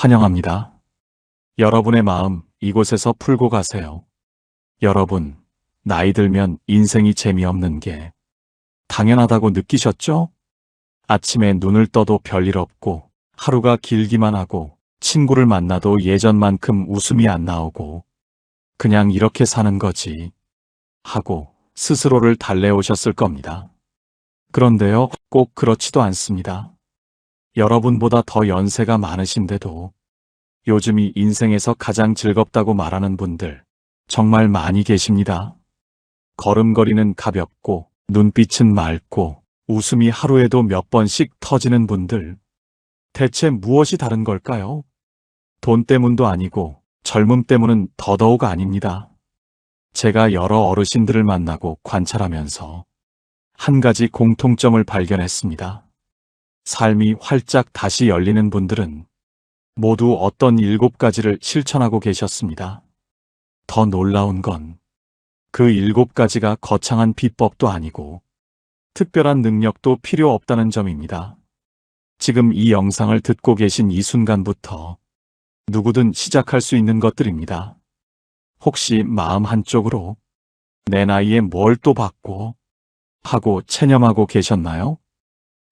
환영합니다. 여러분의 마음 이곳에서 풀고 가세요. 여러분, 나이 들면 인생이 재미없는 게 당연하다고 느끼셨죠? 아침에 눈을 떠도 별일 없고, 하루가 길기만 하고, 친구를 만나도 예전만큼 웃음이 안 나오고, 그냥 이렇게 사는 거지 하고 스스로를 달래오셨을 겁니다. 그런데요, 꼭 그렇지도 않습니다. 여러분보다 더 연세가 많으신데도 요즘이 인생에서 가장 즐겁다고 말하는 분들 정말 많이 계십니다. 걸음걸이는 가볍고 눈빛은 맑고 웃음이 하루에도 몇 번씩 터지는 분들. 대체 무엇이 다른 걸까요? 돈 때문도 아니고 젊음 때문은 더더욱 아닙니다. 제가 여러 어르신들을 만나고 관찰하면서 한 가지 공통점을 발견했습니다. 삶이 활짝 다시 열리는 분들은 모두 어떤 7가지를 실천하고 계셨습니다. 더 놀라운 건 그 7가지가 거창한 비법도 아니고 특별한 능력도 필요 없다는 점입니다. 지금 이 영상을 듣고 계신 이 순간부터 누구든 시작할 수 있는 것들입니다. 혹시 마음 한쪽으로 내 나이에 뭘 또 받고 하고 체념하고 계셨나요?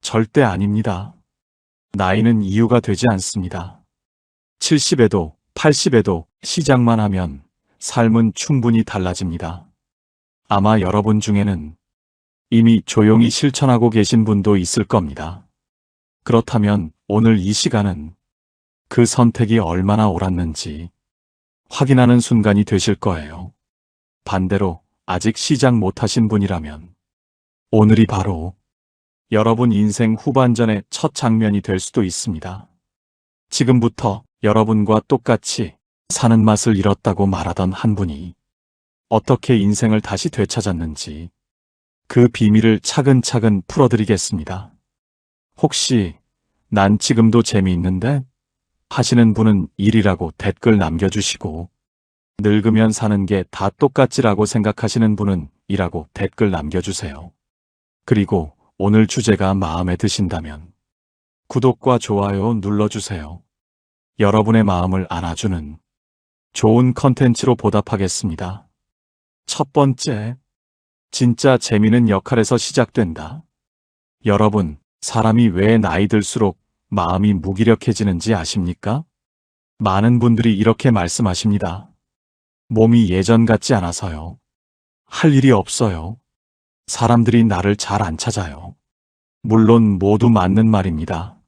절대 아닙니다. 나이는 이유가 되지 않습니다. 70에도 80에도 시작만 하면 삶은 충분히 달라집니다. 아마 여러분 중에는 이미 조용히 실천하고 계신 분도 있을 겁니다. 그렇다면 오늘 이 시간은 그 선택이 얼마나 옳았는지 확인하는 순간이 되실 거예요. 반대로 아직 시작 못하신 분이라면 오늘이 바로 여러분 인생 후반전의 첫 장면이 될 수도 있습니다. 지금부터 여러분과 똑같이 사는 맛을 잃었다고 말하던 한 분이 어떻게 인생을 다시 되찾았는지 그 비밀을 차근차근 풀어드리겠습니다. 혹시 난 지금도 재미있는데? 하시는 분은 1이라고 댓글 남겨주시고, 늙으면 사는 게 다 똑같지라고 생각하시는 분은 2라고 댓글 남겨주세요. 그리고 오늘 주제가 마음에 드신다면 구독과 좋아요 눌러주세요. 여러분의 마음을 안아주는 좋은 컨텐츠로 보답하겠습니다. 첫 번째, 진짜 재미는 역할에서 시작된다. 여러분, 사람이 왜 나이 들수록 마음이 무기력해지는지 아십니까? 많은 분들이 이렇게 말씀하십니다. 몸이 예전 같지 않아서요. 할 일이 없어요. 사람들이 나를 잘 안 찾아요. 물론 모두 맞는 말입니다.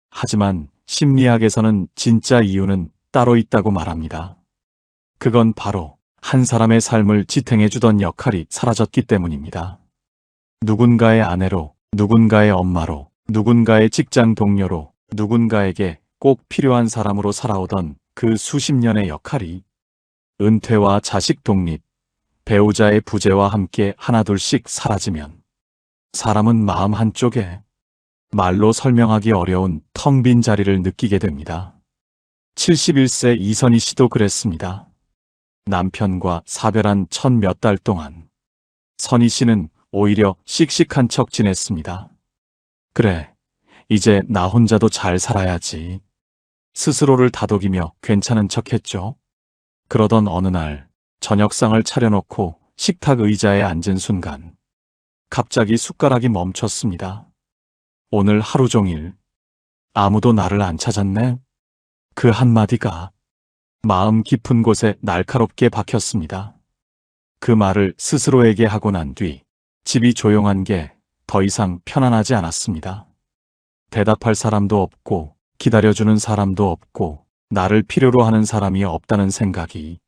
하지만 심리학에서는 진짜 이유는 따로 있다고 말합니다. 그건 바로 한 사람의 삶을 지탱해주던 역할이 사라졌기 때문입니다. 누군가의 아내로, 누군가의 엄마로, 누군가의 직장 동료로, 누군가에게 꼭 필요한 사람으로 살아오던 그 수십 년의 역할이 은퇴와 자식 독립, 배우자의 부재와 함께 하나둘씩 사라지면 사람은 마음 한쪽에 말로 설명하기 어려운 텅 빈 자리를 느끼게 됩니다. 71세 이선희 씨도 그랬습니다. 남편과 사별한 첫 몇 달 동안 선희 씨는 오히려 씩씩한 척 지냈습니다. 그래, 이제 나 혼자도 잘 살아야지. 스스로를 다독이며 괜찮은 척했죠. 그러던 어느 날 저녁상을 차려놓고 식탁 의자에 앉은 순간 갑자기 숟가락이 멈췄습니다. 오늘 하루 종일 아무도 나를 안 찾았네. 그 한마디가 마음 깊은 곳에 날카롭게 박혔습니다. 그 말을 스스로에게 하고 난 뒤 집이 조용한 게 더 이상 편안하지 않았습니다. 대답할 사람도 없고 기다려주는 사람도 없고 나를 필요로 하는 사람이 없다는 생각이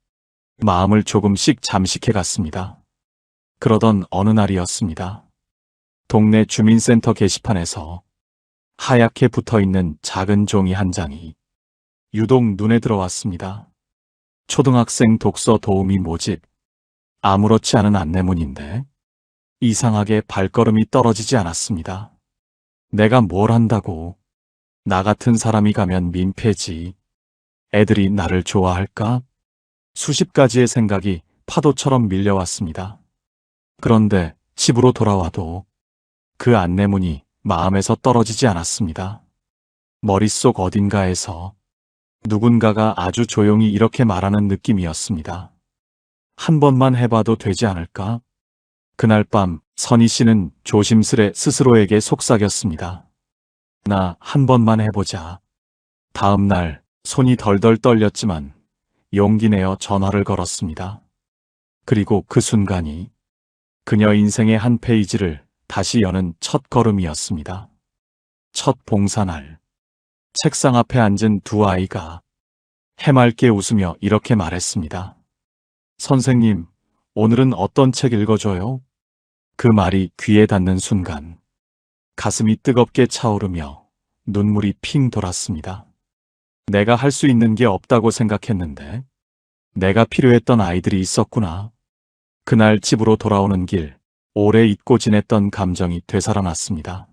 마음을 조금씩 잠식해 갔습니다. 그러던 어느 날이었습니다. 동네 주민센터 게시판에서 하얗게 붙어있는 작은 종이 한 장이 유독 눈에 들어왔습니다. 초등학생 독서 도우미 모집. 아무렇지 않은 안내문인데 이상하게 발걸음이 떨어지지 않았습니다. 내가 뭘 한다고. 나 같은 사람이 가면 민폐지. 애들이 나를 좋아할까? 수십 가지의 생각이 파도처럼 밀려왔습니다. 그런데 집으로 돌아와도 그 안내문이 마음에서 떨어지지 않았습니다. 머릿속 어딘가에서 누군가가 아주 조용히 이렇게 말하는 느낌이었습니다. 한 번만 해봐도 되지 않을까? 그날 밤 선희 씨는 조심스레 스스로에게 속삭였습니다. 나 한 번만 해보자. 다음 날 손이 덜덜 떨렸지만 용기 내어 전화를 걸었습니다. 그리고 그 순간이 그녀 인생의 한 페이지를 다시 여는 첫 걸음이었습니다. 첫 봉사날. 책상 앞에 앉은 두 아이가 해맑게 웃으며 이렇게 말했습니다. 선생님, 오늘은 어떤 책 읽어줘요? 그 말이 귀에 닿는 순간 가슴이 뜨겁게 차오르며 눈물이 핑 돌았습니다. 내가 할 수 있는 게 없다고 생각했는데 내가 필요했던 아이들이 있었구나. 그날 집으로 돌아오는 길, 오래 잊고 지냈던 감정이 되살아났습니다.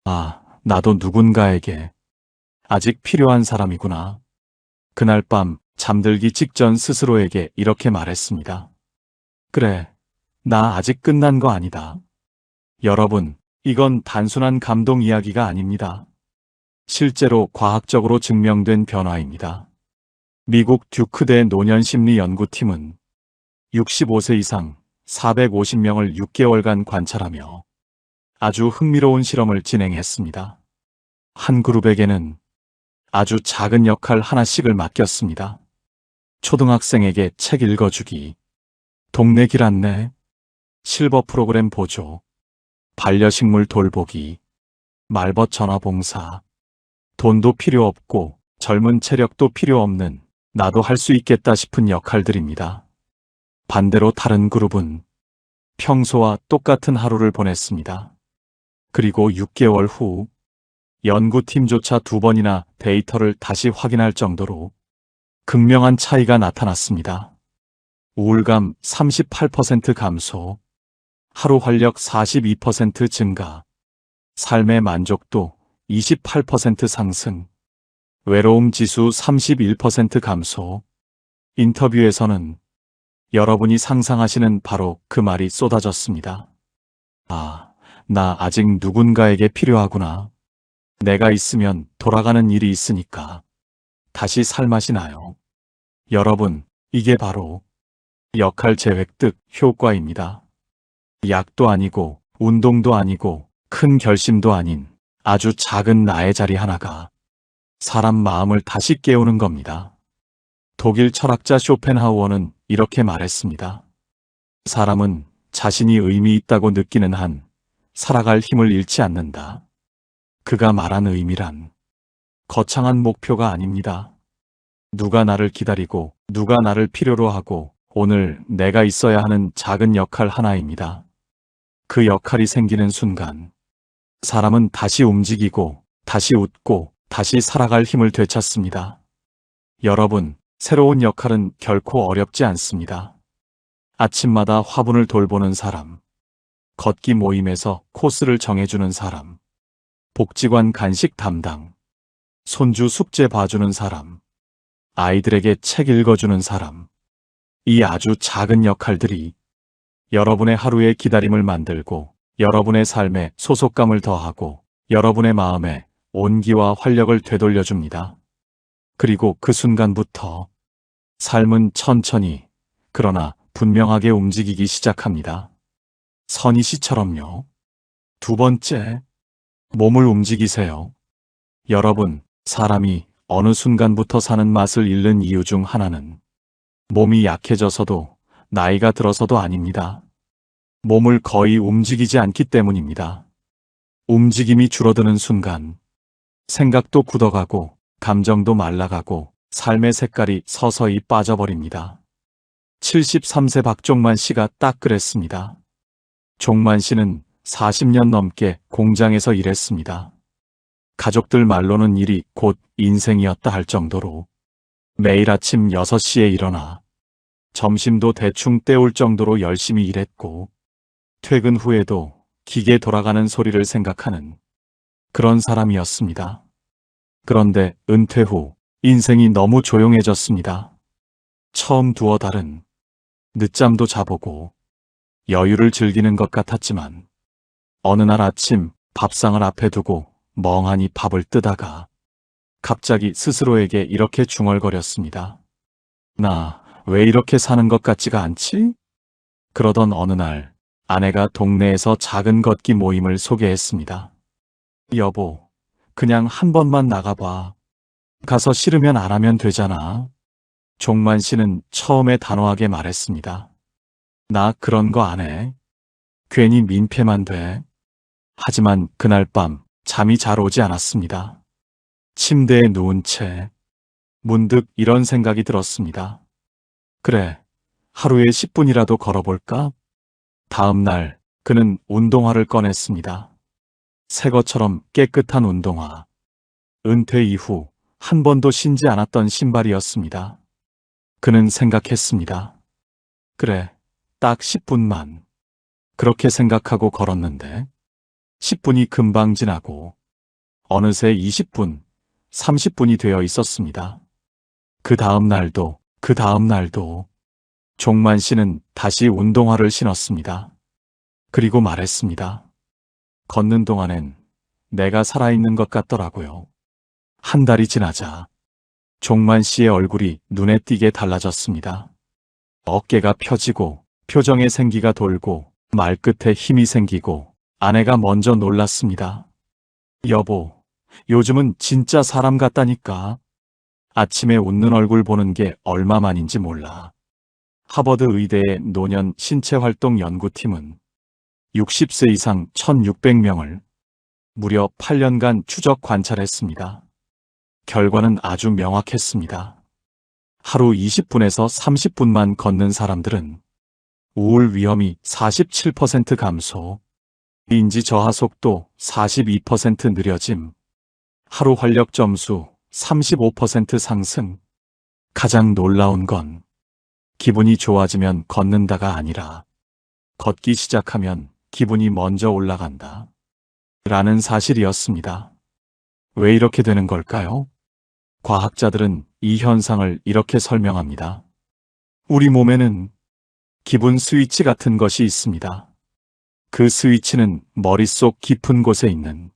아, 나도 누군가에게 아직 필요한 사람이구나. 그날 밤 잠들기 직전 스스로에게 이렇게 말했습니다. 그래, 나 아직 끝난 거 아니다. 여러분, 이건 단순한 감동 이야기가 아닙니다. 실제로 과학적으로 증명된 변화입니다. 미국 듀크대 노년심리연구팀은 65세 이상 450명을 6개월간 관찰하며 아주 흥미로운 실험을 진행했습니다. 한 그룹에게는 아주 작은 역할 하나씩을 맡겼습니다. 초등학생에게 책 읽어주기, 동네 길 안내, 실버 프로그램 보조, 반려식물 돌보기, 말벗 전화 봉사, 돈도 필요 없고 젊은 체력도 필요 없는 나도 할 수 있겠다 싶은 역할들입니다. 반대로 다른 그룹은 평소와 똑같은 하루를 보냈습니다. 그리고 6개월 후 연구팀조차 2번이나 데이터를 다시 확인할 정도로 극명한 차이가 나타났습니다. 우울감 38% 감소, 하루 활력 42% 증가, 삶의 만족도 28% 상승, 외로움 지수 31% 감소. 인터뷰에서는 여러분이 상상하시는 바로 그 말이 쏟아졌습니다. 아, 나 아직 누군가에게 필요하구나. 내가 있으면 돌아가는 일이 있으니까 다시 살맛이 나요. 여러분, 이게 바로 역할 재획득 효과입니다. 약도 아니고 운동도 아니고 큰 결심도 아닌 아주 작은 나의 자리 하나가 사람 마음을 다시 깨우는 겁니다. 독일 철학자 쇼펜하우어는 이렇게 말했습니다. 사람은 자신이 의미 있다고 느끼는 한 살아갈 힘을 잃지 않는다. 그가 말한 의미란 거창한 목표가 아닙니다. 누가 나를 기다리고 누가 나를 필요로 하고 오늘 내가 있어야 하는 작은 역할 하나입니다. 그 역할이 생기는 순간 사람은 다시 움직이고 다시 웃고 다시 살아갈 힘을 되찾습니다. 여러분, 새로운 역할은 결코 어렵지 않습니다. 아침마다 화분을 돌보는 사람, 걷기 모임에서 코스를 정해주는 사람, 복지관 간식 담당, 손주 숙제 봐주는 사람, 아이들에게 책 읽어주는 사람. 이 아주 작은 역할들이 여러분의 하루의 기다림을 만들고 여러분의 삶에 소속감을 더하고 여러분의 마음에 온기와 활력을 되돌려줍니다. 그리고 그 순간부터 삶은 천천히 그러나 분명하게 움직이기 시작합니다. 선희 씨처럼요. 두 번째, 몸을 움직이세요. 여러분, 사람이 어느 순간부터 사는 맛을 잃는 이유 중 하나는 몸이 약해져서도 나이가 들어서도 아닙니다. 몸을 거의 움직이지 않기 때문입니다. 움직임이 줄어드는 순간 생각도 굳어가고 감정도 말라가고 삶의 색깔이 서서히 빠져버립니다. 73세 박종만 씨가 딱 그랬습니다. 종만 씨는 40년 넘게 공장에서 일했습니다. 가족들 말로는 일이 곧 인생이었다 할 정도로 매일 아침 6시에 일어나 점심도 대충 때울 정도로 열심히 일했고 퇴근 후에도 기계 돌아가는 소리를 생각하는 그런 사람이었습니다. 그런데 은퇴 후 인생이 너무 조용해졌습니다. 처음 두어 달은 늦잠도 자보고 여유를 즐기는 것 같았지만 어느 날 아침 밥상을 앞에 두고 멍하니 밥을 뜨다가 갑자기 스스로에게 이렇게 중얼거렸습니다. 나 왜 이렇게 사는 것 같지가 않지? 그러던 어느 날 아내가 동네에서 작은 걷기 모임을 소개했습니다. 여보, 그냥 한 번만 나가봐. 가서 싫으면 안 하면 되잖아. 종만 씨는 처음에 단호하게 말했습니다. 나 그런 거 안 해. 괜히 민폐만 돼. 하지만 그날 밤 잠이 잘 오지 않았습니다. 침대에 누운 채 문득 이런 생각이 들었습니다. 그래, 하루에 10분이라도 걸어볼까? 다음 날 그는 운동화를 꺼냈습니다. 새 것처럼 깨끗한 운동화. 은퇴 이후 한 번도 신지 않았던 신발이었습니다. 그는 생각했습니다. 그래, 딱 10분만. 그렇게 생각하고 걸었는데 10분이 금방 지나고 어느새 20분, 30분이 되어 있었습니다. 그 다음 날도 종만 씨는 다시 운동화를 신었습니다. 그리고 말했습니다. 걷는 동안엔 내가 살아있는 것 같더라고요. 한 달이 지나자 종만 씨의 얼굴이 눈에 띄게 달라졌습니다. 어깨가 펴지고 표정에 생기가 돌고 말끝에 힘이 생기고 아내가 먼저 놀랐습니다. 여보, 요즘은 진짜 사람 같다니까. 아침에 웃는 얼굴 보는 게 얼마만인지 몰라. 하버드 의대의 노년 신체활동 연구팀은 60세 이상 1,600명을 무려 8년간 추적 관찰했습니다. 결과는 아주 명확했습니다. 하루 20분에서 30분만 걷는 사람들은 우울 위험이 47% 감소, 인지 저하 속도 42% 느려짐, 하루 활력 점수 35% 상승. 가장 놀라운 건 기분이 좋아지면 걷는다가 아니라 걷기 시작하면 기분이 먼저 올라간다. 라는 사실이었습니다. 왜 이렇게 되는 걸까요? 과학자들은 이 현상을 이렇게 설명합니다. 우리 몸에는 기분 스위치 같은 것이 있습니다. 그 스위치는 머릿속 깊은 곳에 있는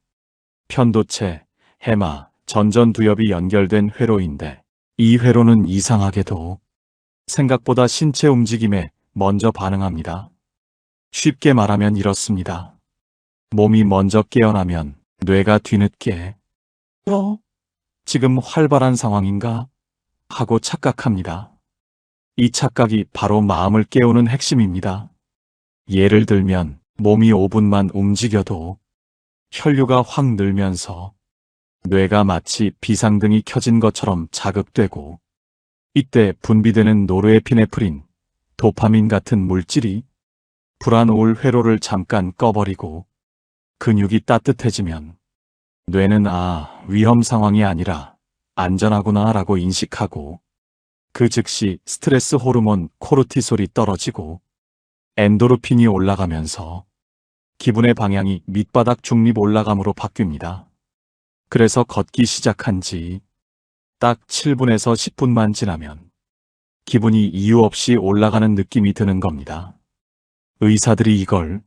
편도체, 해마, 전전두엽이 연결된 회로인데 이 회로는 이상하게도 생각보다 신체 움직임에 먼저 반응합니다. 쉽게 말하면 이렇습니다. 몸이 먼저 깨어나면 뇌가 뒤늦게 지금 활발한 상황인가? 하고 착각합니다. 이 착각이 바로 마음을 깨우는 핵심입니다. 예를 들면 몸이 5분만 움직여도 혈류가 확 늘면서 뇌가 마치 비상등이 켜진 것처럼 자극되고 이때 분비되는 노르에피네프린, 도파민 같은 물질이 불안 우울 회로를 잠깐 꺼버리고 근육이 따뜻해지면 뇌는 위험 상황이 아니라 안전하구나 라고 인식하고 그 즉시 스트레스 호르몬 코르티솔이 떨어지고 엔도르핀이 올라가면서 기분의 방향이 밑바닥 중립 올라감으로 바뀝니다. 그래서 걷기 시작한 지 딱 7분에서 10분만 지나면 기분이 이유 없이 올라가는 느낌이 드는 겁니다. 의사들이 이걸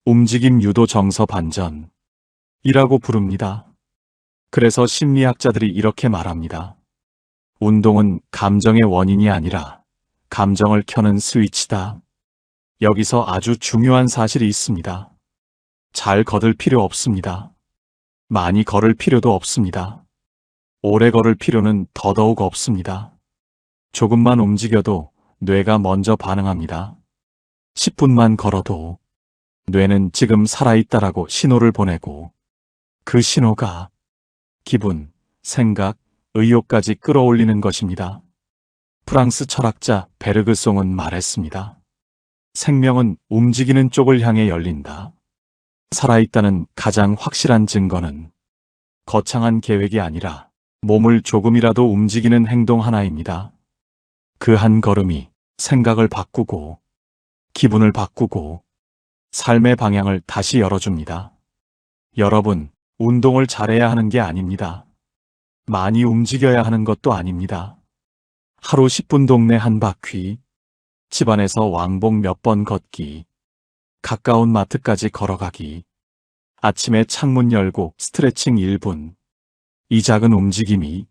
움직임 유도 정서 반전이라고 부릅니다. 그래서 심리학자들이 이렇게 말합니다. 운동은 감정의 원인이 아니라 감정을 켜는 스위치다. 여기서 아주 중요한 사실이 있습니다. 잘 걸을 필요 없습니다. 많이 걸을 필요도 없습니다. 오래 걸을 필요는 더더욱 없습니다. 조금만 움직여도 뇌가 먼저 반응합니다. 10분만 걸어도 뇌는 지금 살아있다라고 신호를 보내고 그 신호가 기분, 생각, 의욕까지 끌어올리는 것입니다. 프랑스 철학자 베르그송은 말했습니다. 생명은 움직이는 쪽을 향해 열린다. 살아있다는 가장 확실한 증거는 거창한 계획이 아니라 몸을 조금이라도 움직이는 행동 하나입니다. 그 한 걸음이 생각을 바꾸고 기분을 바꾸고 삶의 방향을 다시 열어줍니다. 여러분, 운동을 잘해야 하는 게 아닙니다. 많이 움직여야 하는 것도 아닙니다. 하루 10분 동네 한 바퀴, 집안에서 왕복 몇 번 걷기, 가까운 마트까지 걸어가기, 아침에 창문 열고 스트레칭 1분, 이 작은 움직임이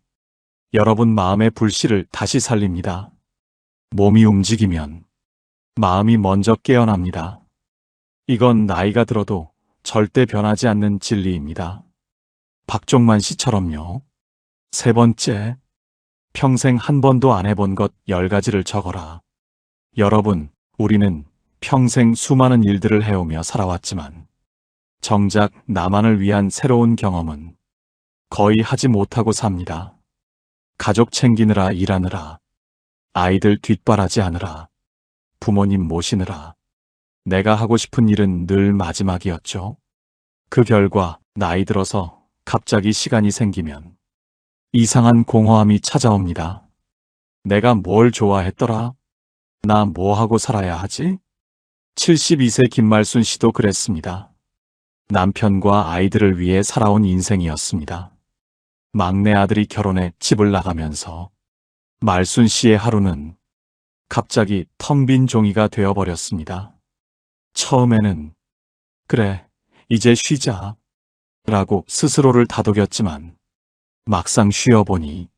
여러분 마음의 불씨를 다시 살립니다. 몸이 움직이면 마음이 먼저 깨어납니다. 이건 나이가 들어도 절대 변하지 않는 진리입니다. 박종만 씨처럼요. 세 번째, 평생 한 번도 안 해본 것 10가지를 적어라. 여러분, 우리는 평생 수많은 일들을 해오며 살아왔지만 정작 나만을 위한 새로운 경험은 거의 하지 못하고 삽니다. 가족 챙기느라 일하느라, 아이들 뒷바라지하느라, 부모님 모시느라 내가 하고 싶은 일은 늘 마지막이었죠. 그 결과 나이 들어서 갑자기 시간이 생기면 이상한 공허함이 찾아옵니다. 내가 뭘 좋아했더라? 나 뭐 하고 살아야 하지? 72세 김말순 씨도 그랬습니다. 남편과 아이들을 위해 살아온 인생이었습니다. 막내 아들이 결혼해 집을 나가면서 말순 씨의 하루는 갑자기 텅 빈 종이가 되어버렸습니다. 처음에는 그래, 이제 쉬자 라고 스스로를 다독였지만 막상 쉬어보니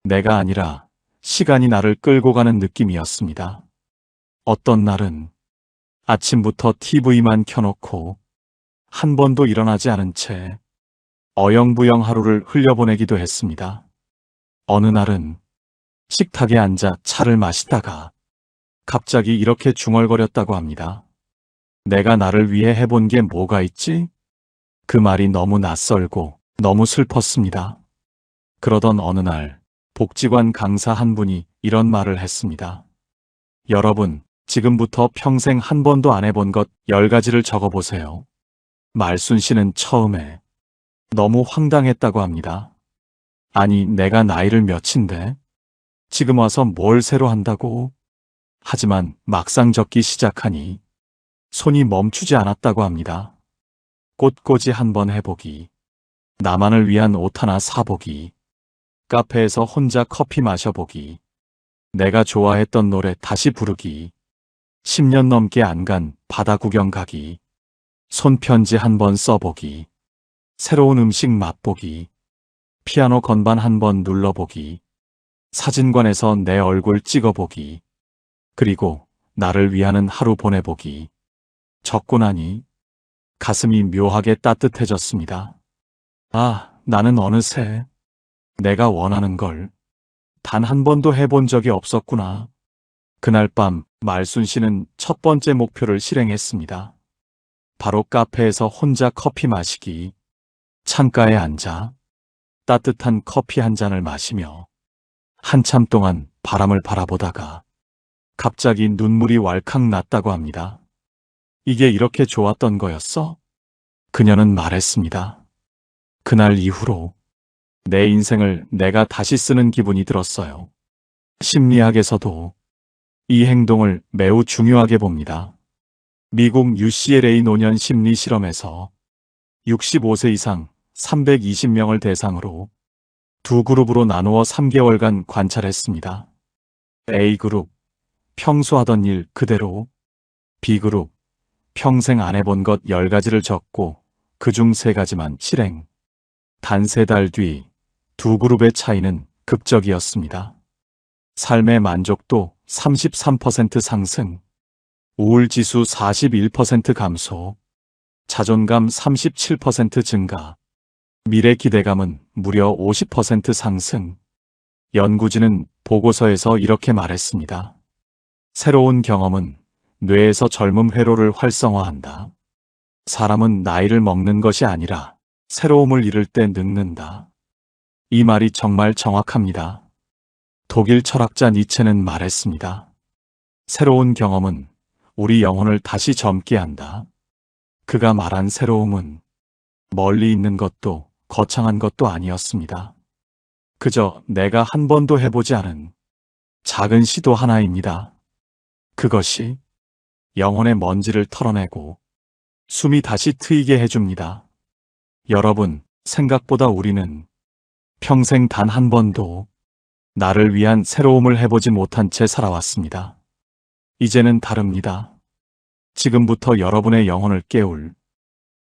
내가 아니라 시간이 나를 끌고 가는 느낌이었습니다. 어떤 날은 아침부터 TV만 켜놓고 한 번도 일어나지 않은 채 어영부영 하루를 흘려보내기도 했습니다. 어느 날은 식탁에 앉아 차를 마시다가 갑자기 이렇게 중얼거렸다고 합니다. 내가 나를 위해 해본 게 뭐가 있지? 그 말이 너무 낯설고 너무 슬펐습니다. 그러던 어느 날 복지관 강사 한 분이 이런 말을 했습니다. 여러분, 지금부터 평생 한 번도 안 해본 것 10가지를 적어보세요. 말순 씨는 처음에 너무 황당했다고 합니다. 아니, 내가 나이를 몇인데 지금 와서 뭘 새로 한다고? 하지만 막상 적기 시작하니 손이 멈추지 않았다고 합니다. 꽃꽂이 한번 해보기, 나만을 위한 옷 하나 사보기, 카페에서 혼자 커피 마셔보기, 내가 좋아했던 노래 다시 부르기, 10년 넘게 안 간 바다 구경 가기, 손편지 한번 써보기, 새로운 음식 맛보기, 피아노 건반 한번 눌러보기, 사진관에서 내 얼굴 찍어보기, 그리고 나를 위하는 하루 보내보기. 적고 나니 가슴이 묘하게 따뜻해졌습니다. 아, 나는 어느새 내가 원하는 걸 단 한 번도 해본 적이 없었구나. 그날 밤 말순 씨는 첫 번째 목표를 실행했습니다. 바로 카페에서 혼자 커피 마시기, 창가에 앉아 따뜻한 커피 한 잔을 마시며 한참 동안 바람을 바라보다가 갑자기 눈물이 왈칵 났다고 합니다. 이게 이렇게 좋았던 거였어? 그녀는 말했습니다. 그날 이후로 내 인생을 내가 다시 쓰는 기분이 들었어요. 심리학에서도 이 행동을 매우 중요하게 봅니다. 미국 UCLA 노년 심리 실험에서 65세 이상 320명을 대상으로 두 그룹으로 나누어 3개월간 관찰했습니다. A그룹, 평소 하던 일 그대로. B그룹, 평생 안 해본 것 10가지를 적고 그중 3가지만 실행. 단 3달 뒤 두 그룹의 차이는 극적이었습니다. 삶의 만족도 33% 상승, 우울지수 41% 감소, 자존감 37% 증가, 미래 기대감은 무려 50% 상승. 연구진은 보고서에서 이렇게 말했습니다. 새로운 경험은 뇌에서 젊음 회로를 활성화한다. 사람은 나이를 먹는 것이 아니라 새로움을 이룰 때 늙는다. 이 말이 정말 정확합니다. 독일 철학자 니체는 말했습니다. 새로운 경험은 우리 영혼을 다시 젊게 한다. 그가 말한 새로움은 멀리 있는 것도 거창한 것도 아니었습니다. 그저 내가 한 번도 해보지 않은 작은 시도 하나입니다. 그것이 영혼의 먼지를 털어내고 숨이 다시 트이게 해줍니다. 여러분, 생각보다 우리는 평생 단 한 번도 나를 위한 새로움을 해보지 못한 채 살아왔습니다. 이제는 다릅니다. 지금부터 여러분의 영혼을 깨울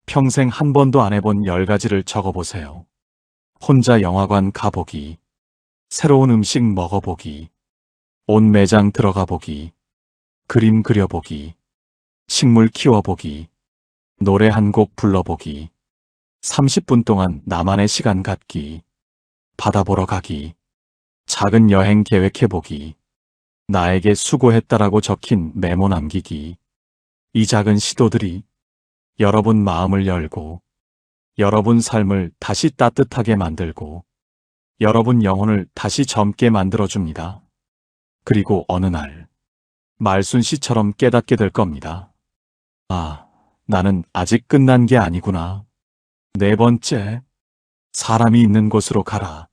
평생 한 번도 안 해본 10가지를 적어보세요. 혼자 영화관 가보기, 새로운 음식 먹어보기, 옷 매장 들어가 보기, 그림 그려보기, 식물 키워보기, 노래 한 곡 불러보기, 30분 동안 나만의 시간 갖기, 바다 보러 가기, 작은 여행 계획해보기, 나에게 수고했다라고 적힌 메모 남기기. 이 작은 시도들이 여러분 마음을 열고 여러분 삶을 다시 따뜻하게 만들고 여러분 영혼을 다시 젊게 만들어줍니다. 그리고 어느 날 말순 씨처럼 깨닫게 될 겁니다. 아, 나는 아직 끝난 게 아니구나. 네 번째, 사람이 있는 곳으로 가라.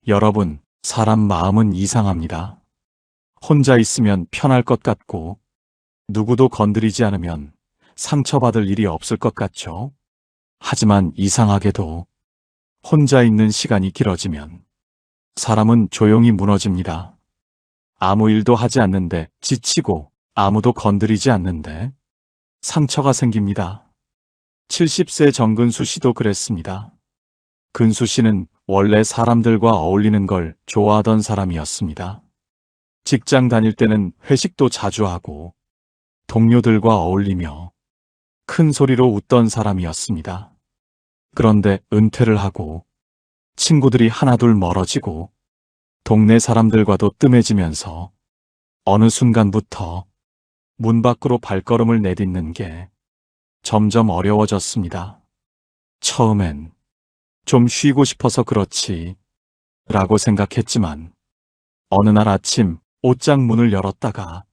여러분, 사람 마음은 이상합니다. 혼자 있으면 편할 것 같고 누구도 건드리지 않으면 상처받을 일이 없을 것 같죠? 하지만 이상하게도 혼자 있는 시간이 길어지면 사람은 조용히 무너집니다. 아무 일도 하지 않는데 지치고 아무도 건드리지 않는데 상처가 생깁니다. 70세 정근수 씨도 그랬습니다. 근수 씨는 원래 사람들과 어울리는 걸 좋아하던 사람이었습니다. 직장 다닐 때는 회식도 자주 하고 동료들과 어울리며 큰 소리로 웃던 사람이었습니다. 그런데 은퇴를 하고 친구들이 하나둘 멀어지고 동네 사람들과도 뜸해지면서 어느 순간부터 문 밖으로 발걸음을 내딛는 게 점점 어려워졌습니다. 처음엔 좀 쉬고 싶어서 그렇지 라고 생각했지만 어느 날 아침 옷장 문을 열었다가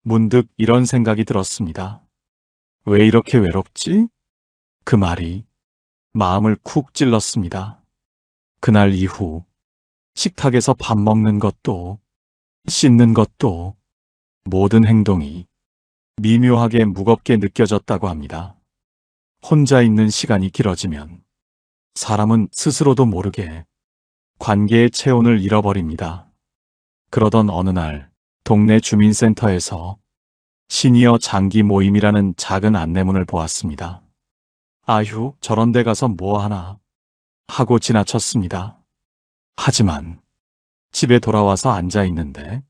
문득 이런 생각이 들었습니다. 왜 이렇게 외롭지? 그 말이 마음을 쿡 찔렀습니다. 그날 이후 식탁에서 밥 먹는 것도 씻는 것도 모든 행동이 미묘하게 무겁게 느껴졌다고 합니다. 혼자 있는 시간이 길어지면 사람은 스스로도 모르게 관계의 체온을 잃어버립니다. 그러던 어느 날 동네 주민센터에서 시니어 장기 모임이라는 작은 안내문을 보았습니다. 아휴, 저런 데 가서 뭐 하나 하고 지나쳤습니다. 하지만 집에 돌아와서 앉아 있는데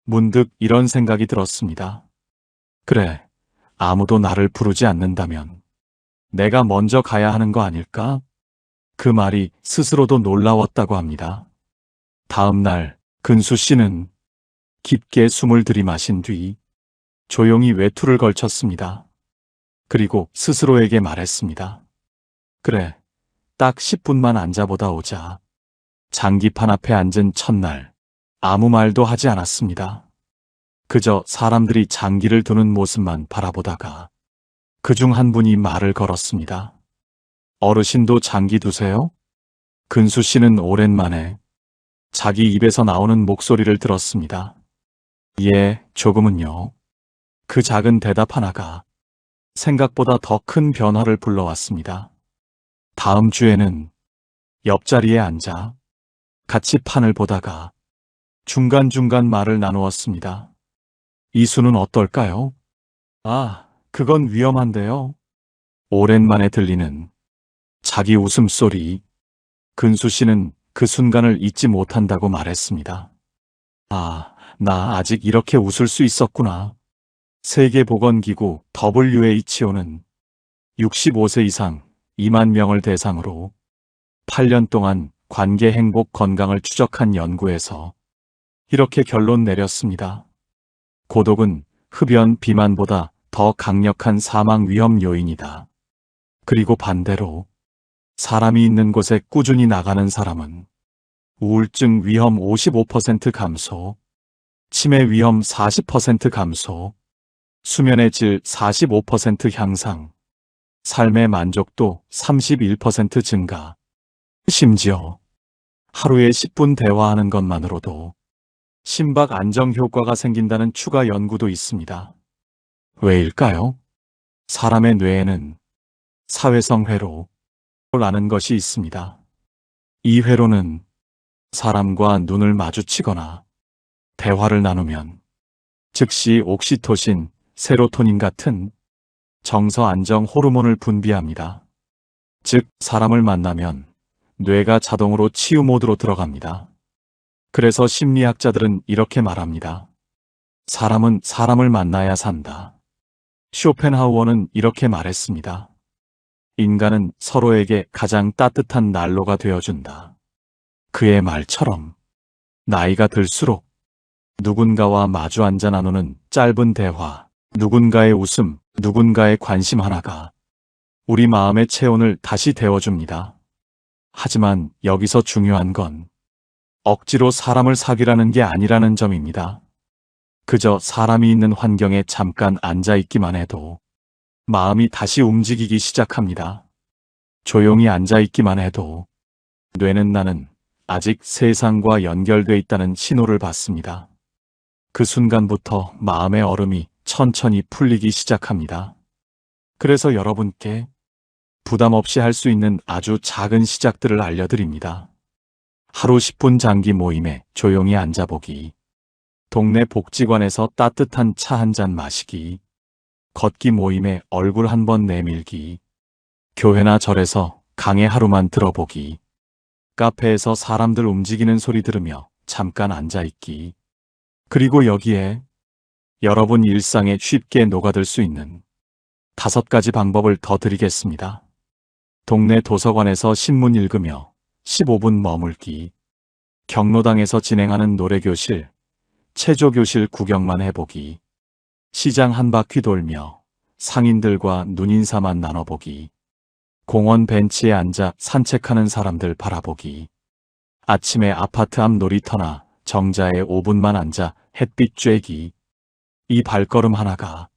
문득 이런 생각이 들었습니다. 그래, 아무도 나를 부르지 않는다면 내가 먼저 가야 하는 거 아닐까? 그 말이 스스로도 놀라웠다고 합니다. 다음 날 근수 씨는 깊게 숨을 들이마신 뒤 조용히 외투를 걸쳤습니다. 그리고 스스로에게 말했습니다. 그래, 딱 10분만 앉아보다 오자. 장기판 앞에 앉은 첫날 아무 말도 하지 않았습니다. 그저 사람들이 장기를 두는 모습만 바라보다가 그중 한 분이 말을 걸었습니다. 어르신도 장기 두세요? 근수 씨는 오랜만에 자기 입에서 나오는 목소리를 들었습니다. 예, 조금은요. 그 작은 대답 하나가 생각보다 더 큰 변화를 불러왔습니다. 다음 주에는 옆자리에 앉아 같이 판을 보다가 중간중간 말을 나누었습니다. 이수는 어떨까요? 아, 그건 위험한데요. 오랜만에 들리는 자기 웃음소리. 근수 씨는 그 순간을 잊지 못한다고 말했습니다. 아, 나 아직 이렇게 웃을 수 있었구나. 세계보건기구 WHO는 65세 이상 2만 명을 대상으로 8년 동안 관계 행복 건강을 추적한 연구에서 이렇게 결론 내렸습니다. 고독은 흡연 비만보다 더 강력한 사망 위험 요인이다. 그리고 반대로 사람이 있는 곳에 꾸준히 나가는 사람은 우울증 위험 55% 감소, 치매 위험 40% 감소, 수면의 질 45% 향상, 삶의 만족도 31% 증가, 심지어 하루에 10분 대화하는 것만으로도 심박 안정 효과가 생긴다는 추가 연구도 있습니다. 왜일까요? 사람의 뇌에는 사회성 회로라는 것이 있습니다. 이 회로는 사람과 눈을 마주치거나 대화를 나누면 즉시 옥시토신, 세로토닌 같은 정서 안정 호르몬을 분비합니다. 즉, 사람을 만나면 뇌가 자동으로 치유 모드로 들어갑니다. 그래서 심리학자들은 이렇게 말합니다. 사람은 사람을 만나야 산다. 쇼펜하우어는 이렇게 말했습니다. 인간은 서로에게 가장 따뜻한 난로가 되어준다. 그의 말처럼 나이가 들수록 누군가와 마주 앉아 나누는 짧은 대화, 누군가의 웃음, 누군가의 관심 하나가 우리 마음의 체온을 다시 데워줍니다. 하지만 여기서 중요한 건 억지로 사람을 사귀라는 게 아니라는 점입니다. 그저 사람이 있는 환경에 잠깐 앉아있기만 해도 마음이 다시 움직이기 시작합니다. 조용히 앉아있기만 해도 뇌는 나는 아직 세상과 연결돼 있다는 신호를 받습니다. 그 순간부터 마음의 얼음이 천천히 풀리기 시작합니다. 그래서 여러분께 부담 없이 할 수 있는 아주 작은 시작들을 알려드립니다. 하루 10분 장기 모임에 조용히 앉아보기, 동네 복지관에서 따뜻한 차 한 잔 마시기, 걷기 모임에 얼굴 한번 내밀기, 교회나 절에서 강의 하루만 들어보기, 카페에서 사람들 움직이는 소리 들으며 잠깐 앉아있기, 그리고 여기에 여러분 일상에 쉽게 녹아들 수 있는 5가지 방법을 더 드리겠습니다. 동네 도서관에서 신문 읽으며 15분 머물기, 경로당에서 진행하는 노래교실, 체조교실 구경만 해보기, 시장 한 바퀴 돌며 상인들과 눈인사만 나눠보기, 공원 벤치에 앉아 산책하는 사람들 바라보기, 아침에 아파트 앞 놀이터나 정자에 5분만 앉아 햇빛 쬐기, 이 발걸음 하나가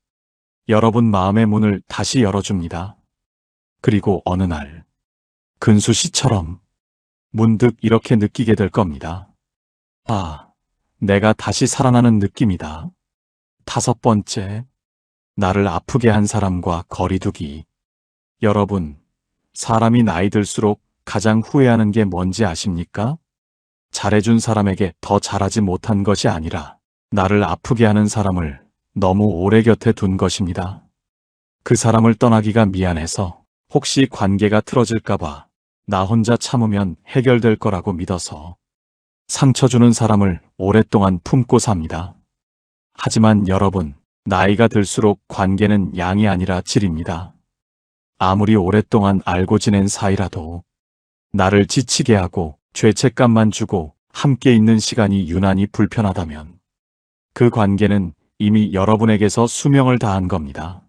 여러분 마음의 문을 다시 열어줍니다. 그리고 어느 날 근수 씨처럼 문득 이렇게 느끼게 될 겁니다. 아, 내가 다시 살아나는 느낌이다. 5번째, 나를 아프게 한 사람과 거리두기. 여러분, 사람이 나이 들수록 가장 후회하는 게 뭔지 아십니까? 잘해준 사람에게 더 잘하지 못한 것이 아니라 나를 아프게 하는 사람을 너무 오래 곁에 둔 것입니다. 그 사람을 떠나기가 미안해서, 혹시 관계가 틀어질까봐 나 혼자 참으면 해결될 거라고 믿어서 상처 주는 사람을 오랫동안 품고 삽니다. 하지만 여러분, 나이가 들수록 관계는 양이 아니라 질입니다. 아무리 오랫동안 알고 지낸 사이라도 나를 지치게 하고 죄책감만 주고 함께 있는 시간이 유난히 불편하다면 그 관계는 이미 여러분에게서 수명을 다한 겁니다.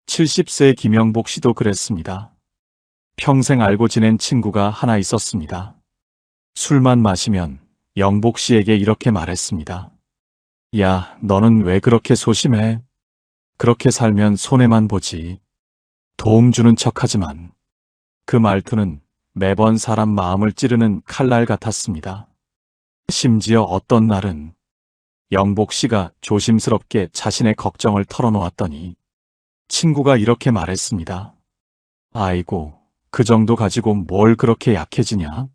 70세 김영복 씨도 그랬습니다. 평생 알고 지낸 친구가 하나 있었습니다. 술만 마시면 영복 씨에게 이렇게 말했습니다. 야, 너는 왜 그렇게 소심해? 그렇게 살면 손해만 보지. 도움 주는 척하지만. 그 말투는 매번 사람 마음을 찌르는 칼날 같았습니다. 심지어 어떤 날은 영복 씨가 조심스럽게 자신의 걱정을 털어놓았더니 친구가 이렇게 말했습니다. 아이고, 그 정도 가지고 뭘 그렇게 약해지냐?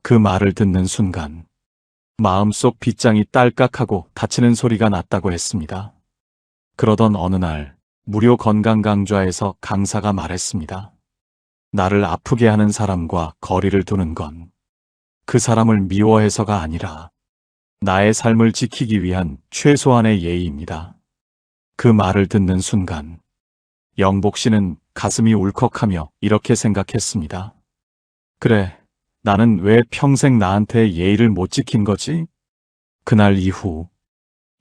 그 말을 듣는 순간 마음속 빗장이 딸깍하고 닫히는 소리가 났다고 했습니다. 그러던 어느 날 무료 건강 강좌에서 강사가 말했습니다. 나를 아프게 하는 사람과 거리를 두는 건 그 사람을 미워해서가 아니라 나의 삶을 지키기 위한 최소한의 예의입니다. 그 말을 듣는 순간 영복 씨는 가슴이 울컥하며 이렇게 생각했습니다. 그래, 나는 왜 평생 나한테 예의를 못 지킨 거지? 그날 이후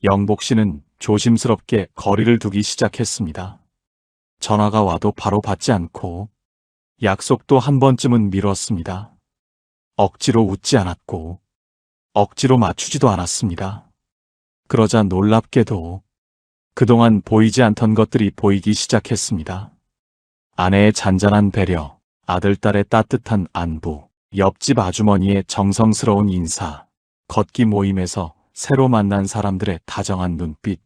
영복 씨는 조심스럽게 거리를 두기 시작했습니다. 전화가 와도 바로 받지 않고 약속도 한 번쯤은 미뤘습니다. 억지로 웃지 않았고 억지로 맞추지도 않았습니다. 그러자 놀랍게도 그동안 보이지 않던 것들이 보이기 시작했습니다. 아내의 잔잔한 배려, 아들, 딸의 따뜻한 안부, 옆집 아주머니의 정성스러운 인사, 걷기 모임에서 새로 만난 사람들의 다정한 눈빛.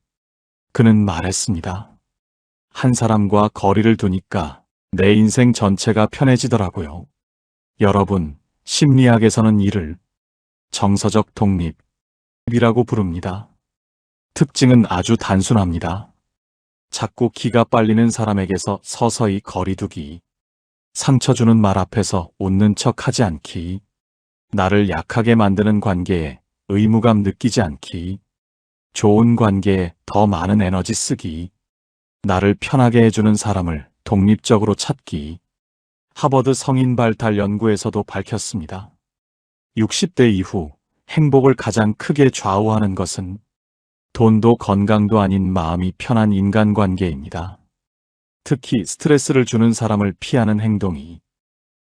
그는 말했습니다. 한 사람과 거리를 두니까 내 인생 전체가 편해지더라고요. 여러분, 심리학에서는 이를 정서적 독립이라고 부릅니다. 특징은 아주 단순합니다. 자꾸 기가 빨리는 사람에게서 서서히 거리두기. 상처 주는 말 앞에서 웃는 척 하지 않기. 나를 약하게 만드는 관계에 의무감 느끼지 않기. 좋은 관계에 더 많은 에너지 쓰기. 나를 편하게 해주는 사람을 독립적으로 찾기. 하버드 성인 발달 연구에서도 밝혔습니다. 60대 이후 행복을 가장 크게 좌우하는 것은 돈도 건강도 아닌 마음이 편한 인간관계입니다. 특히 스트레스를 주는 사람을 피하는 행동이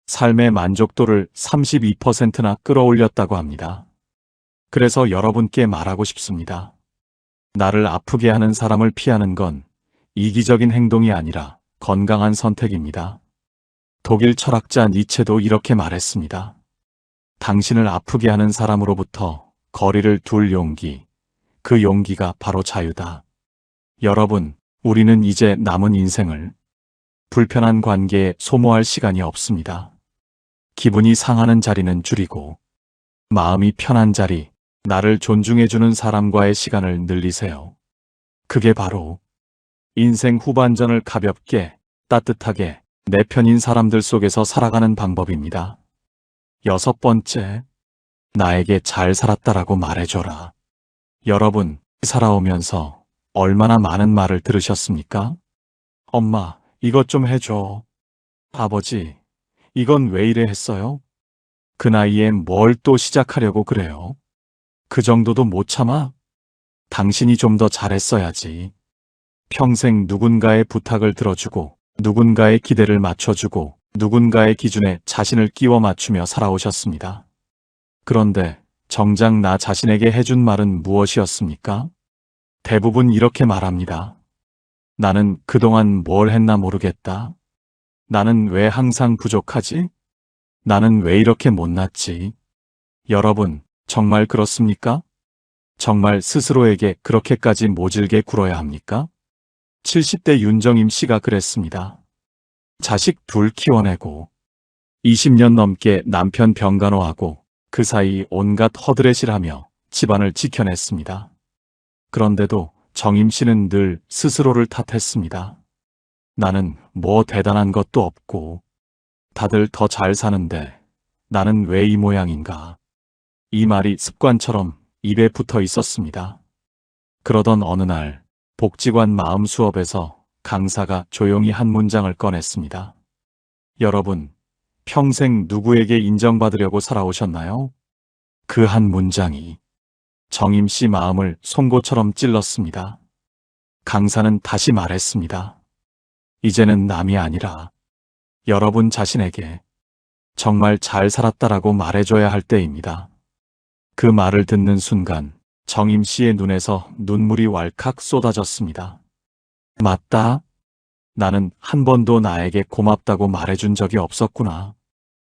삶의 만족도를 32%나 끌어올렸다고 합니다. 그래서 여러분께 말하고 싶습니다. 나를 아프게 하는 사람을 피하는 건 이기적인 행동이 아니라 건강한 선택입니다. 독일 철학자 니체도 이렇게 말했습니다. 당신을 아프게 하는 사람으로부터 거리를 둘 용기, 그 용기가 바로 자유다. 여러분, 우리는 이제 남은 인생을 불편한 관계에 소모할 시간이 없습니다. 기분이 상하는 자리는 줄이고 마음이 편한 자리, 나를 존중해주는 사람과의 시간을 늘리세요. 그게 바로 인생 후반전을 가볍게, 따뜻하게 내 편인 사람들 속에서 살아가는 방법입니다. 6번째, 나에게 잘 살았다라고 말해줘라. 여러분, 살아오면서 얼마나 많은 말을 들으셨습니까? 엄마, 이것 좀 해줘. 아버지, 이건 왜 이래 했어요? 그 나이엔 뭘 또 시작하려고 그래요? 그 정도도 못 참아? 당신이 좀 더 잘했어야지. 평생 누군가의 부탁을 들어주고, 누군가의 기대를 맞춰주고, 누군가의 기준에 자신을 끼워 맞추며 살아오셨습니다. 그런데 정작 나 자신에게 해준 말은 무엇이었습니까? 대부분 이렇게 말합니다. 나는 그동안 뭘 했나 모르겠다. 나는 왜 항상 부족하지? 나는 왜 이렇게 못났지? 여러분, 정말 그렇습니까? 정말 스스로에게 그렇게까지 모질게 굴어야 합니까? 70대 윤정임 씨가 그랬습니다. 자식 둘 키워내고 20년 넘게 남편 병간호하고 그 사이 온갖 허드렛일하며 집안을 지켜냈습니다. 그런데도 정임 씨는 늘 스스로를 탓했습니다. 나는 뭐 대단한 것도 없고 다들 더 잘 사는데 나는 왜 이 모양인가. 이 말이 습관처럼 입에 붙어 있었습니다. 그러던 어느 날 복지관 마음 수업에서 강사가 조용히 한 문장을 꺼냈습니다. 여러분, 평생 누구에게 인정받으려고 살아오셨나요? 그 한 문장이 정임 씨 마음을 송곳처럼 찔렀습니다. 강사는 다시 말했습니다. 이제는 남이 아니라 여러분 자신에게 정말 잘 살았다라고 말해줘야 할 때입니다. 그 말을 듣는 순간 정임 씨의 눈에서 눈물이 왈칵 쏟아졌습니다. 맞다. 나는 한 번도 나에게 고맙다고 말해준 적이 없었구나.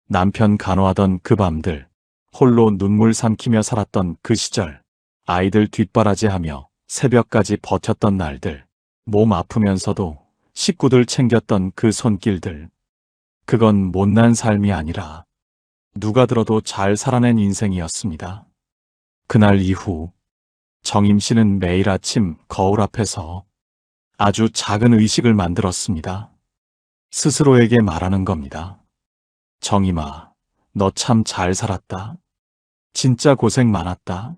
남편 간호하던 그 밤들, 홀로 눈물 삼키며 살았던 그 시절, 아이들 뒷바라지하며 새벽까지 버텼던 날들, 몸 아프면서도 식구들 챙겼던 그 손길들. 그건 못난 삶이 아니라 누가 들어도 잘 살아낸 인생이었습니다. 그날 이후 정임 씨는 매일 아침 거울 앞에서 아주 작은 의식을 만들었습니다. 스스로에게 말하는 겁니다. 정임아, 너 참 잘 살았다. 진짜 고생 많았다.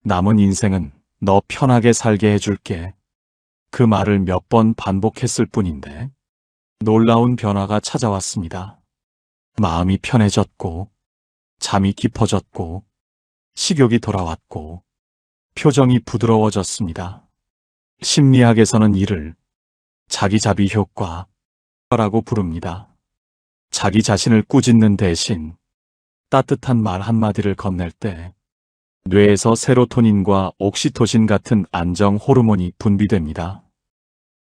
남은 인생은 너 편하게 살게 해줄게. 그 말을 몇 번 반복했을 뿐인데 놀라운 변화가 찾아왔습니다. 마음이 편해졌고, 잠이 깊어졌고, 식욕이 돌아왔고, 표정이 부드러워졌습니다. 심리학에서는 이를 자기자비 효과라고 부릅니다. 자기 자신을 꾸짖는 대신 따뜻한 말 한마디를 건넬 때 뇌에서 세로토닌과 옥시토신 같은 안정 호르몬이 분비됩니다.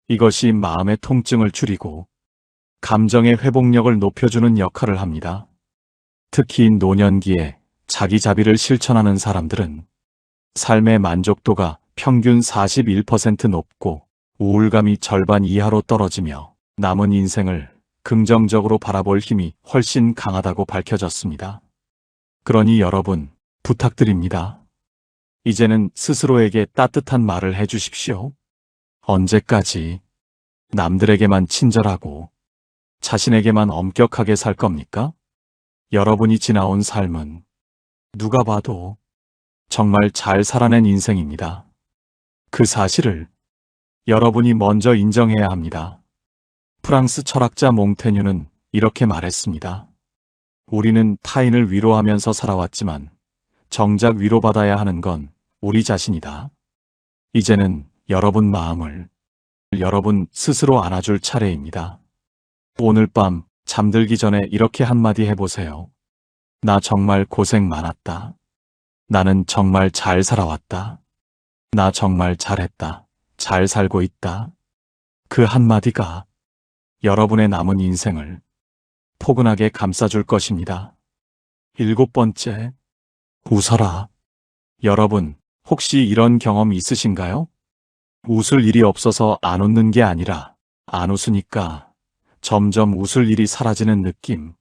이것이 마음의 통증을 줄이고 감정의 회복력을 높여주는 역할을 합니다. 특히 노년기에 자기자비를 실천하는 사람들은 삶의 만족도가 평균 41% 높고 우울감이 절반 이하로 떨어지며 남은 인생을 긍정적으로 바라볼 힘이 훨씬 강하다고 밝혀졌습니다. 그러니 여러분, 부탁드립니다. 이제는 스스로에게 따뜻한 말을 해주십시오. 언제까지 남들에게만 친절하고 자신에게만 엄격하게 살 겁니까? 여러분이 지나온 삶은 누가 봐도 정말 잘 살아낸 인생입니다. 그 사실을 여러분이 먼저 인정해야 합니다. 프랑스 철학자 몽테뉴는 이렇게 말했습니다. 우리는 타인을 위로하면서 살아왔지만 정작 위로받아야 하는 건 우리 자신이다. 이제는 여러분 마음을 여러분 스스로 안아줄 차례입니다. 오늘 밤 잠들기 전에 이렇게 한마디 해보세요. 나 정말 고생 많았다. 나는 정말 잘 살아왔다. 나 정말 잘했다. 잘 살고 있다. 그 한마디가 여러분의 남은 인생을 포근하게 감싸줄 것입니다. 7번째, 웃어라. 여러분, 혹시 이런 경험 있으신가요? 웃을 일이 없어서 안 웃는 게 아니라 안 웃으니까 점점 웃을 일이 사라지는 느낌.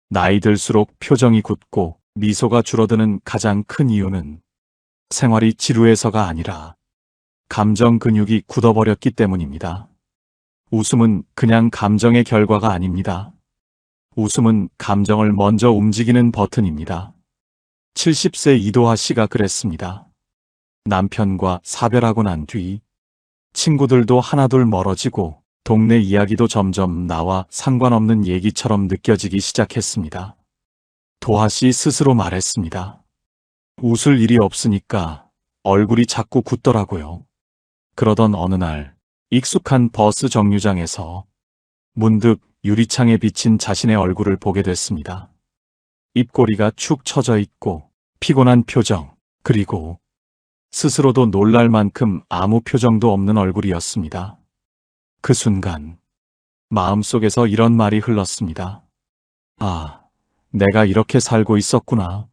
나이 들수록 표정이 굳고 미소가 줄어드는 가장 큰 이유는 생활이 지루해서가 아니라 감정 근육이 굳어버렸기 때문입니다. 웃음은 그냥 감정의 결과가 아닙니다. 웃음은 감정을 먼저 움직이는 버튼입니다. 70세 이도하 씨가 그랬습니다. 남편과 사별하고 난 뒤 친구들도 하나둘 멀어지고 동네 이야기도 점점 나와 상관없는 얘기처럼 느껴지기 시작했습니다. 도하 씨 스스로 말했습니다. 웃을 일이 없으니까 얼굴이 자꾸 굳더라고요. 그러던 어느 날 익숙한 버스 정류장에서 문득 유리창에 비친 자신의 얼굴을 보게 됐습니다. 입꼬리가 축 처져 있고 피곤한 표정, 그리고 스스로도 놀랄 만큼 아무 표정도 없는 얼굴이었습니다. 그 순간 마음속에서 이런 말이 흘렀습니다. 아, 내가 이렇게 살고 있었구나.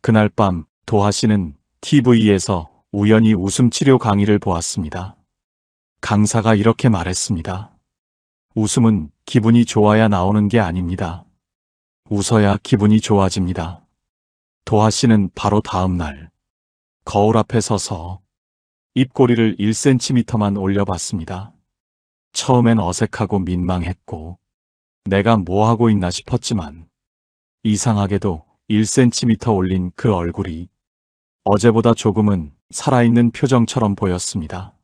그날 밤 도하 씨는 TV에서 우연히 웃음 치료 강의를 보았습니다. 강사가 이렇게 말했습니다. 웃음은 기분이 좋아야 나오는 게 아닙니다. 웃어야 기분이 좋아집니다. 도하 씨는 바로 다음 날 거울 앞에 서서 입꼬리를 1cm만 올려봤습니다. 처음엔 어색하고 민망했고 내가 뭐 하고 있나 싶었지만 이상하게도 1cm 올린 그 얼굴이 어제보다 조금은 살아있는 표정처럼 보였습니다.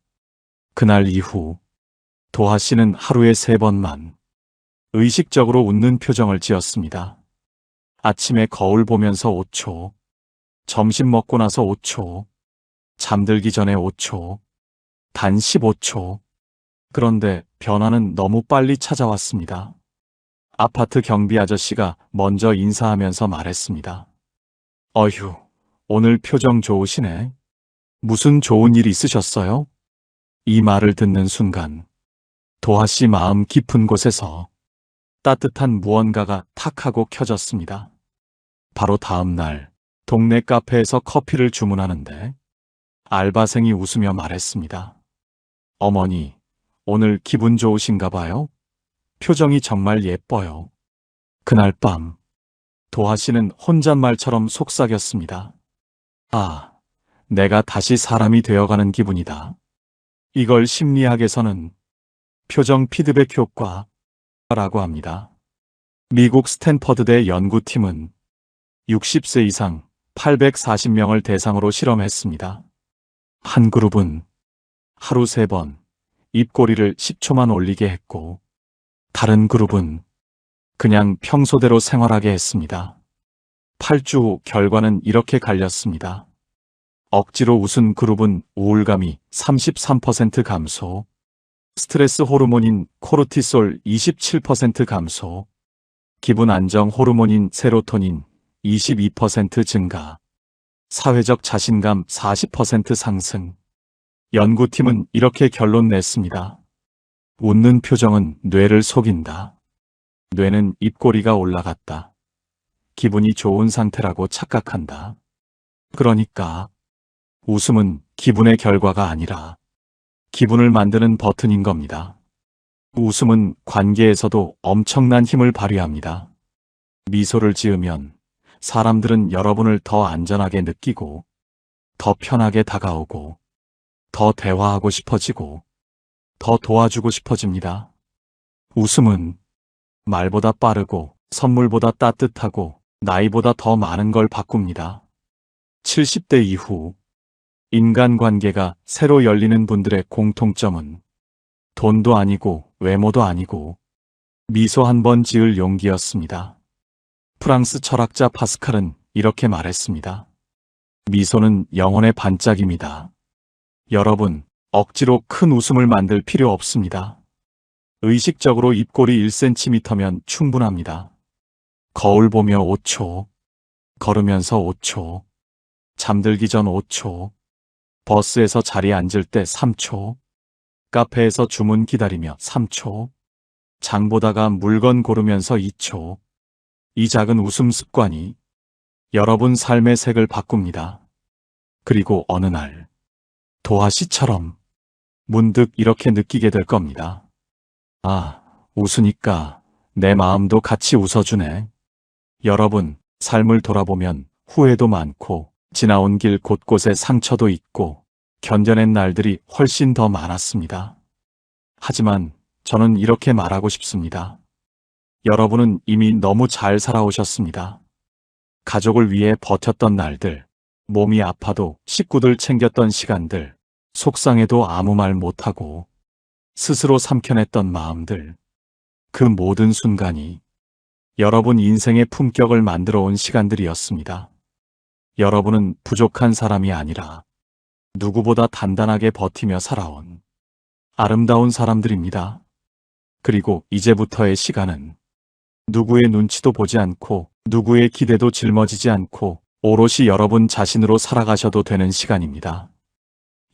그날 이후 도하 씨는 하루에 3번만 의식적으로 웃는 표정을 지었습니다. 아침에 거울 보면서 5초, 점심 먹고 나서 5초, 잠들기 전에 5초, 단 15초. 그런데 변화는 너무 빨리 찾아왔습니다. 아파트 경비 아저씨가 먼저 인사하면서 말했습니다. 어휴, 오늘 표정 좋으시네. 무슨 좋은 일 있으셨어요? 이 말을 듣는 순간 도하 씨 마음 깊은 곳에서 따뜻한 무언가가 탁 하고 켜졌습니다. 바로 다음 날 동네 카페에서 커피를 주문하는데 알바생이 웃으며 말했습니다. 어머니, 오늘 기분 좋으신가 봐요? 표정이 정말 예뻐요. 그날 밤 도하 씨는 혼잣말처럼 속삭였습니다. 아, 내가 다시 사람이 되어가는 기분이다. 이걸 심리학에서는 표정 피드백 효과라고 합니다. 미국 스탠퍼드대 연구팀은 60세 이상 840명을 대상으로 실험했습니다. 한 그룹은 하루 3번 입꼬리를 10초만 올리게 했고 다른 그룹은 그냥 평소대로 생활하게 했습니다. 8주 후 결과는 이렇게 갈렸습니다. 억지로 웃은 그룹은 우울감이 33% 감소, 스트레스 호르몬인 코르티솔 27% 감소, 기분 안정 호르몬인 세로토닌 22% 증가, 사회적 자신감 40% 상승. 연구팀은 이렇게 결론 냈습니다. 웃는 표정은 뇌를 속인다. 뇌는 입꼬리가 올라갔다. 기분이 좋은 상태라고 착각한다. 그러니까 웃음은 기분의 결과가 아니라 기분을 만드는 버튼인 겁니다. 웃음은 관계에서도 엄청난 힘을 발휘합니다. 미소를 지으면 사람들은 여러분을 더 안전하게 느끼고 더 편하게 다가오고 더 대화하고 싶어지고 더 도와주고 싶어집니다. 웃음은 말보다 빠르고 선물보다 따뜻하고 나이보다 더 많은 걸 바꿉니다. 70대 이후 인간관계가 새로 열리는 분들의 공통점은 돈도 아니고 외모도 아니고 미소 한 번 지을 용기였습니다. 프랑스 철학자 파스칼은 이렇게 말했습니다. 미소는 영혼의 반짝임이다. 여러분, 억지로 큰 웃음을 만들 필요 없습니다. 의식적으로 입꼬리 1cm면 충분합니다. 거울 보며 5초, 걸으면서 5초, 잠들기 전 5초, 버스에서 자리에 앉을 때 3초, 카페에서 주문 기다리며 3초, 장 보다가 물건 고르면서 2초. 이 작은 웃음 습관이 여러분 삶의 색을 바꿉니다. 그리고 어느 날 도하 씨처럼 문득 이렇게 느끼게 될 겁니다. 아, 웃으니까 내 마음도 같이 웃어주네. 여러분, 삶을 돌아보면 후회도 많고 지나온 길 곳곳에 상처도 있고 견뎌낸 날들이 훨씬 더 많았습니다. 하지만 저는 이렇게 말하고 싶습니다. 여러분은 이미 너무 잘 살아오셨습니다. 가족을 위해 버텼던 날들, 몸이 아파도 식구들 챙겼던 시간들, 속상해도 아무 말 못하고 스스로 삼켜냈던 마음들, 그 모든 순간이 여러분 인생의 품격을 만들어 온 시간들이었습니다. 여러분은 부족한 사람이 아니라 누구보다 단단하게 버티며 살아온 아름다운 사람들입니다. 그리고 이제부터의 시간은 누구의 눈치도 보지 않고 누구의 기대도 짊어지지 않고 오롯이 여러분 자신으로 살아가셔도 되는 시간입니다.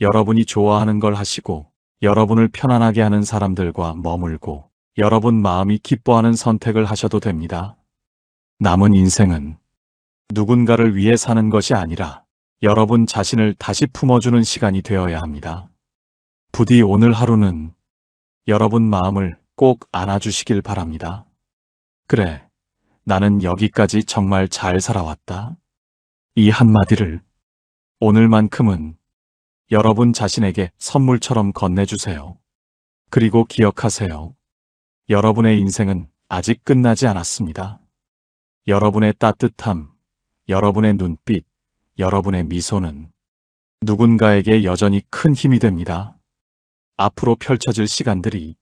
여러분이 좋아하는 걸 하시고 여러분을 편안하게 하는 사람들과 머물고 여러분 마음이 기뻐하는 선택을 하셔도 됩니다. 남은 인생은 누군가를 위해 사는 것이 아니라 여러분 자신을 다시 품어주는 시간이 되어야 합니다. 부디 오늘 하루는 여러분 마음을 꼭 안아주시길 바랍니다. 그래, 나는 여기까지 정말 잘 살아왔다. 이 한마디를 오늘만큼은 여러분 자신에게 선물처럼 건네주세요. 그리고 기억하세요. 여러분의 인생은 아직 끝나지 않았습니다. 여러분의 따뜻함, 여러분의 눈빛, 여러분의 미소는 누군가에게 여전히 큰 힘이 됩니다. 앞으로 펼쳐질 시간들이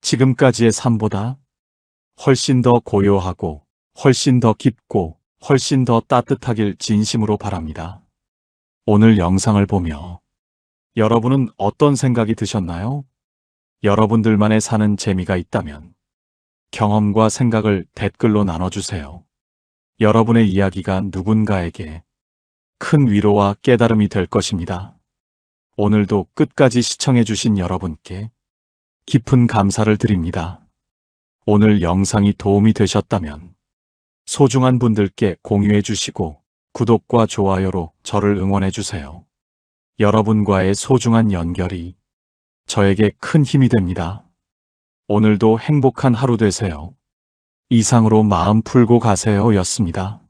지금까지의 삶보다 훨씬 더 고요하고 훨씬 더 깊고 훨씬 더 따뜻하길 진심으로 바랍니다. 오늘 영상을 보며 여러분은 어떤 생각이 드셨나요? 여러분들만의 사는 재미가 있다면 경험과 생각을 댓글로 나눠주세요. 여러분의 이야기가 누군가에게 큰 위로와 깨달음이 될 것입니다. 오늘도 끝까지 시청해주신 여러분께 깊은 감사를 드립니다. 오늘 영상이 도움이 되셨다면 소중한 분들께 공유해 주시고 구독과 좋아요로 저를 응원해 주세요. 여러분과의 소중한 연결이 저에게 큰 힘이 됩니다. 오늘도 행복한 하루 되세요. 이상으로 마음 풀고 가세요 였습니다.